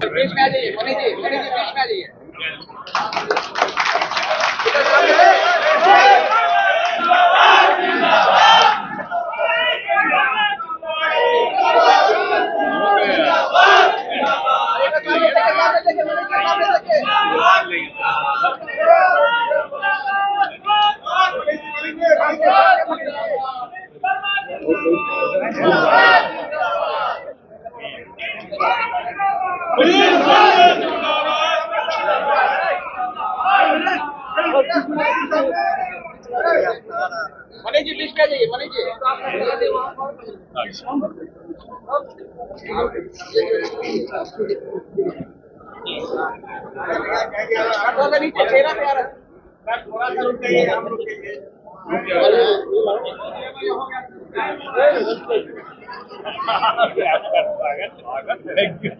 बीच में आ जाइए मनीष जी, बीच में आ जाइए। मनीष जी बीच में आ जाइए, मनीष जी। थोड़ा सा नीचे चेहरा पे आ रहा है, थोड़ा सा रुक जाइए, हम रुक जाइए। Thank you.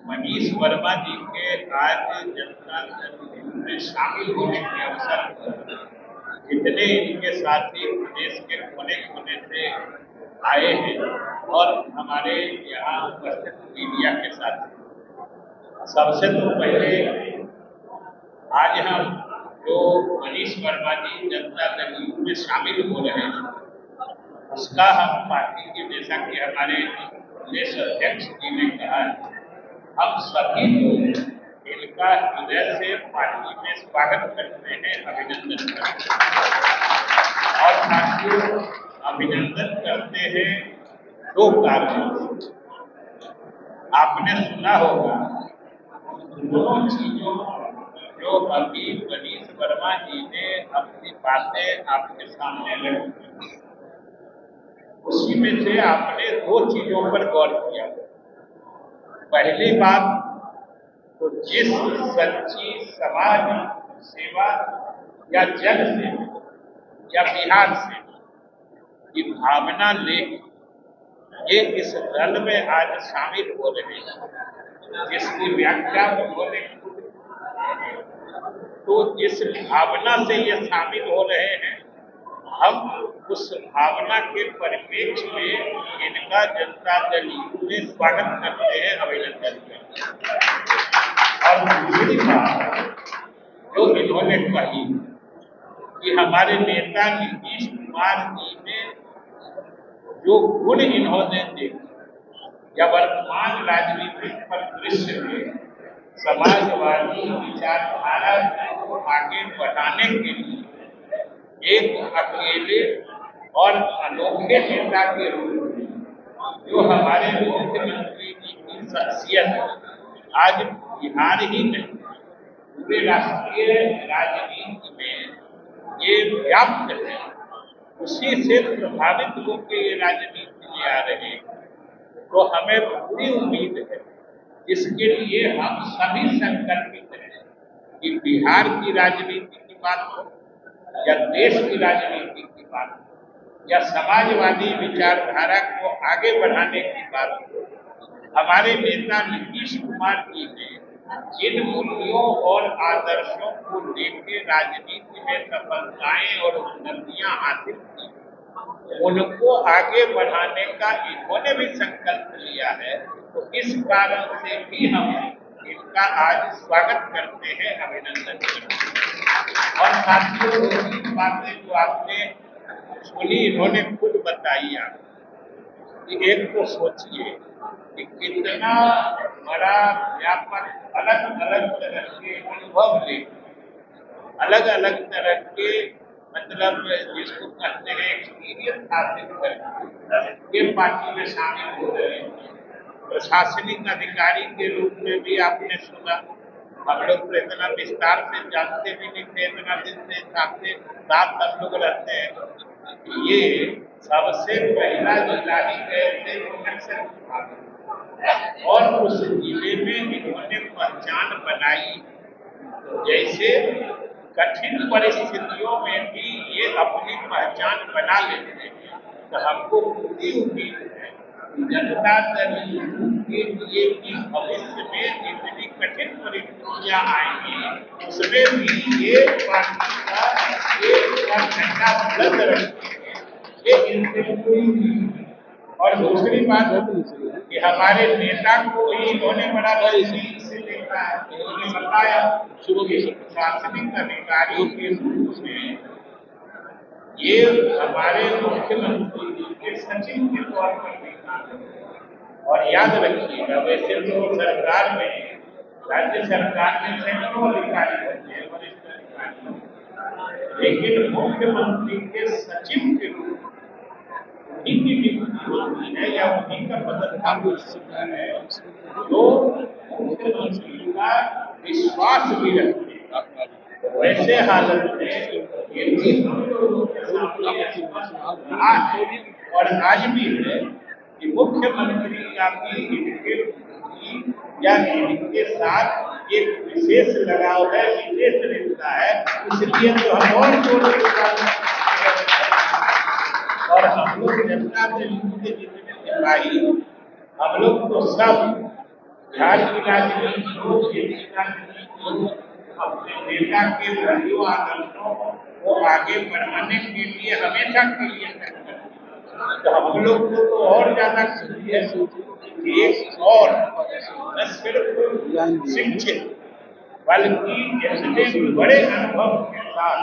मनीष वर्मा जी के आज जनता दल में शामिल होने के अवसर पर जितने इनके साथी प्रदेश के कोने कोने से आए हैं और हमारे यहाँ उपस्थित मीडिया के साथी, सबसे तो पहले आज हम जो मनीष वर्मा जी जनता दल में शामिल हो रहे हैं उसका हम पार्टी के, जैसा कि हमारे प्रदेश अध्यक्ष जी ने कहा, हम सभी लोग इनका हृदय से पार्टी में स्वागत करते हैं, अभिनंदन करते हैं। और साथियों, अभिनंदन करते हैं दो कारणों से। आपने सुना होगा दोनों चीजों जो अभी मनीष वर्मा जी ने अपनी बातें आपके सामने रखी, उसी में से आपने दो चीजों पर गौर किया। पहली बात तो जिस सच्ची समाज सेवा या जन सेवा या बिहार से की भावना ले ये इस दल में आज शामिल हो रहे हैं, जिसकी व्याख्या उन्होंने, तो जिस भावना से ये शामिल हो रहे हैं, हम उस भावना के परिप्रेक्ष्य में इनका जनता दल में स्वागत करते हैं, अभिनंदन करते हैं। और दूसरी बात जो इन्होंने कही कि हमारे नेता नीतीश कुमार जी ने जो गुण इन्होंने देखे या वर्तमान राजनीतिक परिदृश्य में समाजवादी विचारधारा को आगे बढ़ाने के लिए एक अकेले और अनोखे नेता के रूप में जो हमारे मुख्यमंत्री जी की शख्सियत आज बिहार ही नहीं पूरे राष्ट्रीय राजनीति में ये व्याप्त है, उसी से प्रभावित होकर ये राजनीति में आ रहे हैं। तो हमें पूरी उम्मीद है, इसके लिए हम सभी संकल्पित हैं कि बिहार की राजनीति की बात हो या देश की राजनीति की बात हो या समाजवादी विचारधारा को आगे बढ़ाने की बात हो, हमारे नेता नीतीश कुमार जी ने जिन मूल्यों और आदर्शों को लेकर राजनीति में सफलताएं और उपलब्धियां हासिल की, उनको आगे बढ़ाने का इन्होंने भी संकल्प लिया है। तो इस कारण से भी हम इनका आज स्वागत करते हैं, अभिनंदन करते हैं। और साथियों, दूसरी बातें जो आपने सुनी, इन्होंने खुद बताई कि एक तो सोचिए कि कितना बड़ा व्यापक अलग अलग तरह के अनुभव ले, अलग अलग तरह के मतलब जिसको कहते हैं एक्सपीरियंस हासिल करके ये पार्टी में शामिल हो रहे हैं। प्रशासनिक अधिकारी के रूप में भी आपने सुना। हम लोग तो इतना विस्तार से जानते भी नहीं थे, इतना दिन से साथ हम लोग रहते हैं। ये सबसे पहला जिला ही गए थे नक्सल विभाग में। और उस जिले में इन्होंने पहचान बनाई। जैसे कठिन परिस्थितियों में भी ये अपनी पहचान बना लेते हैं, तो हमको पूरी उम्मीद है कि जनता दल के लिए भी भविष्य में जितनी कठिन परिस्थितियां आएंगी उसमें भी ये पार्टी का एक झंडा बुलंद रखेंगे, ये इनसे कोई नहीं। और दूसरी बात कि हमारे नेता को ही इन्होंने बड़ा नजदीक से देखा है। उन्होंने बताया कि प्रशासनिक अधिकारी के रूप में ये हमारे मुख्यमंत्री जी के सचिव के तौर पर देखा। और याद रखिएगा, वैसे तो सरकार में, राज्य सरकार में सैकड़ों अधिकारी होते हैं, वरिष्ठ अधिकारी, लेकिन मुख्यमंत्री के सचिव के रूप में उन्हीं की नियुक्ति होती है या उन्हीं का पदभार हो सकता है, जो मुख्यमंत्री का विश्वास भी रखते हैं। वैसे हालत में यदि हम लोगों के सामने रहा है और आज भी है कि मुख्यमंत्री का भी इनके या इनके साथ एक विशेष लगाव है, विशेष रिश्ता है, इसलिए तो हम और जोर से और हम लोग जनता दल के जितने सिपाही, हम लोग तो सब बिहार की राजनीति को, देश की राजनीति को, अपने नेता के वैल्यू आदर्शों को आगे बढ़ाने के लिए हमेशा के लिए करते हैं। तो हम लोग को तो और ज्यादा खुशी है कि एक और न सिर्फ शिक्षित बल्कि इतने बड़े अनुभव के साथ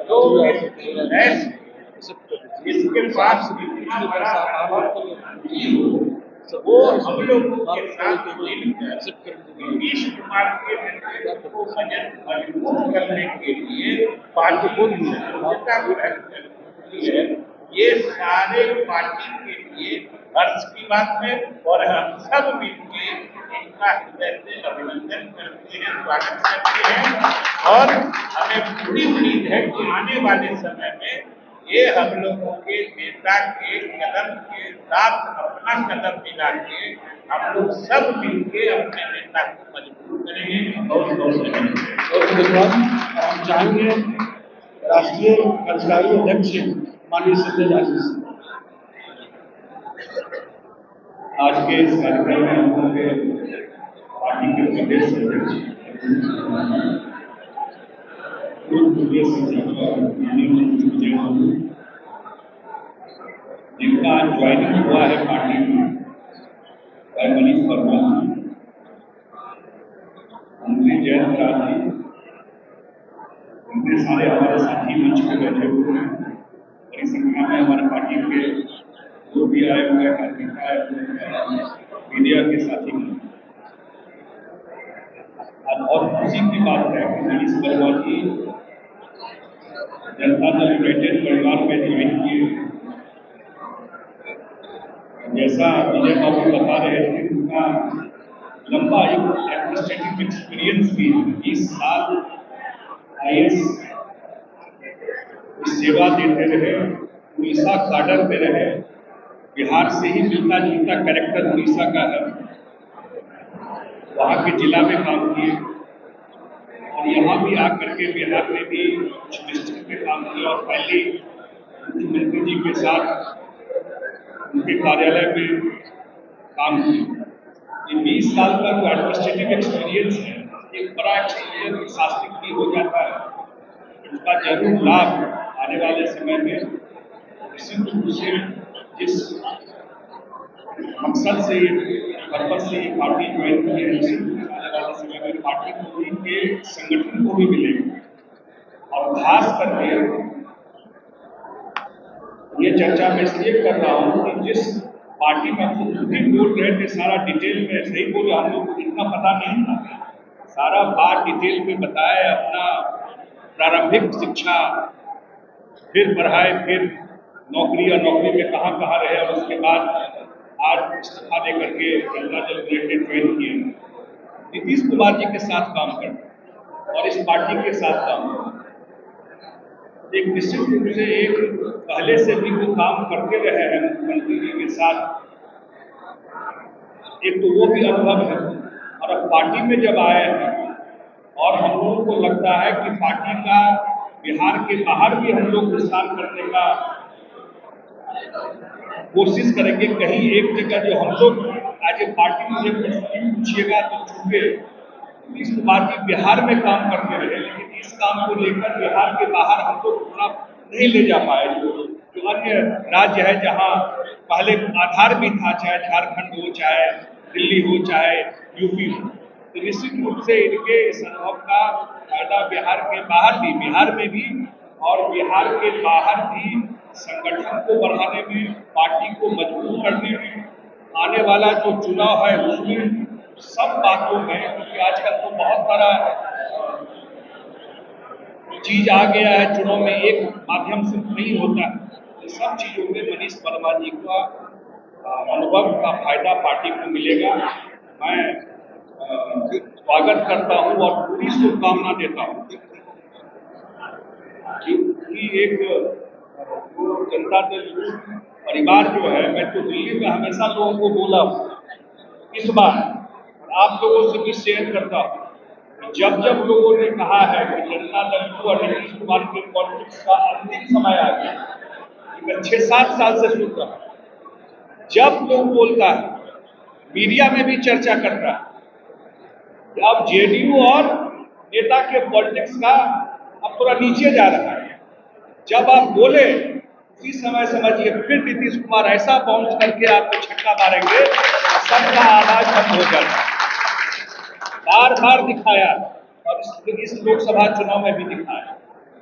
जो जिसके पास इतना बड़ा वो हम लोगों के साथ मिलकर नीतीश कुमार के नेतृत्व को मजबूत करने के लिए पार्टी को सदस्यता ग्रहण करती है। ये सारे पार्टी के लिए हर्ष की बात है और हम सब मिलकर इनका हृदय से अभिनंदन करते हैं, स्वागत करते हैं। और हमें पूरी उम्मीद है कि आने वाले समय में ये हम लोगों के नेता के कदम के साथ अपना कदम मिला के हम लोग सब मिलके अपने नेता को मजबूत करेंगे। बहुत धन्यवाद। हम चाहेंगे राष्ट्रीय कार्यकारी अध्यक्ष माननीय संजय राजी जी। आज के इस कार्यक्रम में हम लोग पार्टी के प्रदेश अध्यक्ष जिनका ज्वाइनिंग हुआ है पार्टी में, मनीष वर्मा, मंत्री जयंत राजी, इतने सारे हमारे साथी मंच पे बैठे हुए हैं। बड़ी संख्या में हमारे पार्टी के जो भी आए हुए हैं, कार्यकर्ता आए हुए हैं, मीडिया के साथी। आज बहुत खुशी की बात है कि मनीष वर्मा जी जनता दल यूनाइटेड परिवार में ज्वाइन किए। जैसा विजय बाबू बता रहे थे, उनका लंबा एक एडमिनिस्ट्रेटिव एक्सपीरियंस भी है। 20 साल IAS सेवा देते रहे, उड़ीसा काडर में रहे। बिहार से ही मिलता जुलता कैरेक्टर उड़ीसा का है, वहाँ के जिला में काम किए और यहाँ भी आकर के बिहार में भी कुछ डिस्ट्रिक्ट में काम किया और पहले मुख्यमंत्री जी के साथ उनके कार्यालय में काम किया। ये 20 साल का जो एडमिनिस्ट्रेटिव एक्सपीरियंस है, एक बड़ा एक्सपीरियंस प्रशासनिक भी हो जाता है। इसका जरूर लाभ आने वाले समय में निश्चित रूप से जिस मकसद से, पर्पज से ये पार्टी ज्वाइन की है, निश्चित रूप से आने वाले समय में पार्टी को भी के संगठन को भी मिलेगा। और खास करके ये चर्चा मैं इसलिए कर रहा हूँ कि जिस पार्टी में खुद भी बोल रहे थे, सारा डिटेल में सही बोले, हम लोग को इतना पता नहीं था, सारा बात डिटेल में बताया। अपना प्रारंभिक शिक्षा फिर पढ़ाए, फिर नौकरी और नौकरी में कहाँ कहाँ रहे और उसके बाद आज इस्तीफा देकर के जनता दल यूनाइटेड ज्वाइन किए। नीतीश कुमार जी के साथ काम करना और इस पार्टी के साथ काम करना एक निश्चित रूप से एक पहले से भी वो काम करते रहे हैं मुख्यमंत्री जी के साथ, एक तो वो भी अनुभव है। और अब पार्टी में जब आए हैं और हम लोगों को लगता है कि पार्टी का बिहार के बाहर भी हम लोग विस्तार करने का कोशिश करेंगे। कहीं एक जगह जो हम लोग एज ए पार्टी मुझे पूछिएगा तो चूंकि नीतीश कुमार जी बिहार में काम करते रहे, लेकिन इस काम को लेकर बिहार के बाहर हम लोग थोड़ा नहीं ले जा पाए। जो अन्य राज्य है जहाँ पहले आधार भी था, चाहे झारखंड हो, चाहे दिल्ली हो, चाहे यूपी हो, तो निश्चित रूप से इनके इस अनुभव का फायदा बिहार के बाहर भी, बिहार में भी और बिहार के बाहर भी संगठन को बढ़ाने में, पार्टी को मजबूत करने में, आने वाला जो चुनाव है उसमें सब बातों में, क्योंकि आजकल तो बहुत सारा चीज आ गया है, चुनाव में एक माध्यम से नहीं होता है। तो सब चीजों में मनीष वर्मा जी का अनुभव का फायदा पार्टी को मिलेगा। मैं स्वागत करता हूं और पूरी शुभकामना देता हूं कि एक जनता दल परिवार जो है, मैं तो दिल्ली में हमेशा लोगों को बोला हूं, इस बार आप लोगों से भी शेयर करता हूं, जब जब लोगों ने कहा है कि जनता दल और नीतीश कुमार के पॉलिटिक्स का अंतिम समय आ गया, मैं 6-7 साल से सुन रहा हूं, जब लोग बोलता है, मीडिया में भी चर्चा करता है कि अब जेडीयू और नेता के पॉलिटिक्स का अब थोड़ा नीचे जा रहा है, जब आप बोले उसी समय समझिए फिर नीतीश कुमार ऐसा बाउंस करके आपको छक्का मारेंगे, सबका आवाज बंद हो जाएगा। बार बार दिखाया और इस लोकसभा चुनाव में भी दिखाया।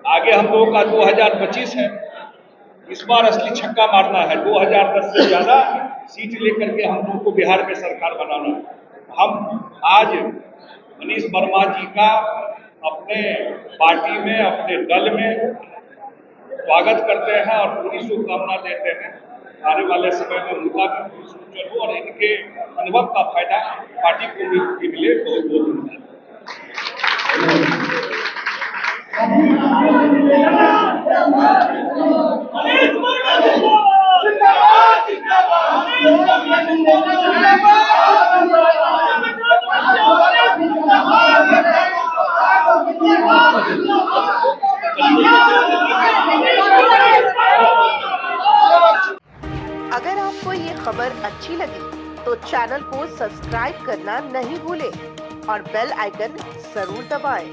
आगे हम लोगों का 2025 है, इस बार असली छक्का मारना है। 2010 से ज्यादा सीट लेकर के हम लोगों को बिहार में सरकार बनाना है। हम आज मनीष वर्मा जी का अपने पार्टी में, अपने दल में स्वागत करते हैं और पूरी शुभकामना देते हैं। आने वाले समय में उनका भी चलो और इनके अनुभव का फायदा पार्टी को भी मिले। बहुत बहुत धन्यवाद। अगर आपको ये खबर अच्छी लगी तो चैनल को सब्सक्राइब करना नहीं भूलें और बेल आइकन जरूर दबाएं।